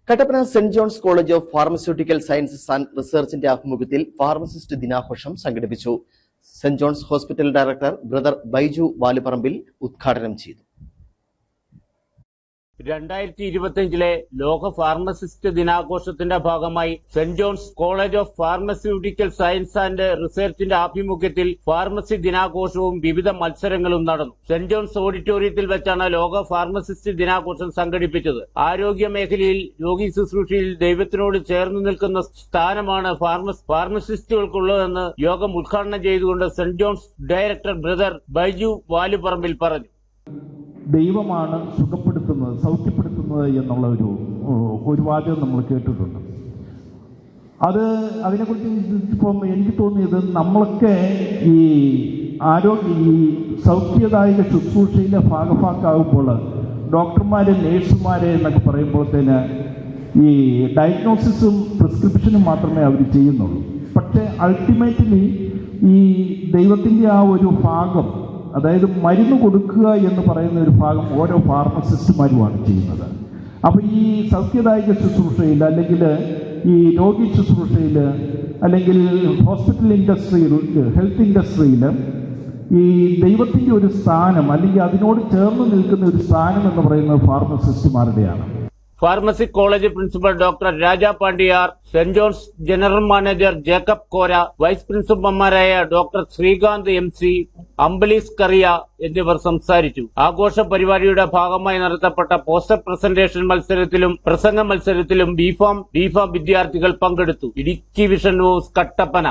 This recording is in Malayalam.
Kattappana Saint John's College of Pharmaceutical Sciences and റിസർച്ചിന്റെ ആഭിമുഖ്യത്തിൽ ഫാർമസിസ്റ്റ് ദിനാഘോഷം സംഘടിപ്പിച്ചു. Saint John's Hospital director brother Baiju Valuparambil ഉദ്ഘാടനം ചെയ്തു. 2025 ലോക ഫാർമസിസ്റ്റ് ദിനാഘോഷത്തിന്റെ ഭാഗമായി Saint John's College of Pharmaceutical Science and റിസർച്ചിന്റെ ആഭിമുഖ്യത്തിൽ ഫാർമസി ദിനാഘോഷവും വിവിധ മത്സരങ്ങളും നടന്നു. സെന്റ് ജോൺസ് ഓഡിറ്റോറിയത്തിൽ വെച്ചാണ് ലോക ഫാർമസിസ്റ്റ് ദിനാഘോഷം സംഘടിപ്പിച്ചത്. ആരോഗ്യ മേഖലയിൽ രോഗി ശുശ്രൂഷയിൽ ദൈവത്തിനോട് ചേർന്ന് നിൽക്കുന്ന സ്ഥാനമാണ് ഫാർമസിസ്റ്റുകൾക്കുള്ളതെന്ന് യോഗം ഉദ്ഘാടനം ചെയ്തുകൊണ്ട് Saint John's director brother Baiju Valuparambil പറഞ്ഞു. ദൈവമാണ് സുഖപ്പെടുത്തുന്നത്, സൗഖ്യപ്പെടുത്തുന്നത് എന്നുള്ള ഒരു വാചകം നമ്മൾ കേട്ടിട്ടുണ്ട്. അതിനെക്കുറിച്ച് ഇപ്പം എനിക്ക് തോന്നിയത് നമ്മളൊക്കെ ഈ സൗഖ്യദായക ശുശ്രൂഷയിലെ ഭാഗഭാക്കാകുമ്പോൾ ഡോക്ടർമാരെ, നേഴ്സുമാരെ എന്നൊക്കെ പറയുമ്പോഴത്തേന് ഈ ഡയഗ്നോസിസും പ്രിസ്ക്രിപ്ഷനും മാത്രമേ അവർ ചെയ്യുന്നുള്ളൂ. പക്ഷേ അൾട്ടിമേറ്റ്ലി ഈ ദൈവത്തിൻ്റെ ആ ഒരു ഭാഗം, അതായത് മരുന്ന് കൊടുക്കുക എന്ന് പറയുന്ന ഒരു ഭാഗം ഓരോ ഫാർമസിസ്റ്റുമാരുമാണ് ചെയ്യുന്നത്. അപ്പോൾ ഈ സൗഖ്യദായക ശുശ്രൂഷയിൽ, അല്ലെങ്കിൽ ഈ രോഗി ശുശ്രൂഷയിൽ, അല്ലെങ്കിൽ ഹോസ്പിറ്റൽ ഇൻഡസ്ട്രിയിൽ, ഹെൽത്ത് ഇൻഡസ്ട്രിയിൽ ഈ ദൈവത്തിൻ്റെ ഒരു സ്ഥാനം, അല്ലെങ്കിൽ അതിനോട് ചേർന്ന് നിൽക്കുന്ന ഒരു സ്ഥാനം എന്ന് പറയുന്നത് ഫാർമസിസ്റ്റുമാരുടെയാണ്. Pharmacy college principal doctor Raja Pandiyar, Saint John's general manager Jacob Kora, vice പ്രിൻസിപ്പൽമാരായ ഡോക്ടർ ശ്രീകാന്ത് MC, അംബലീസ് കറിയ എന്നിവർ സംസാരിച്ചു. ആഘോഷ പരിപാടിയുടെ ഭാഗമായി നടത്തപ്പെട്ട പോസ്റ്റർ പ്രസന്റേഷൻ മത്സരത്തിലും പ്രസംഗ മത്സരത്തിലും ബിഫാം വിദ്യാർത്ഥികൾ പങ്കെടുത്തു. Idukki vision news, Kattappana.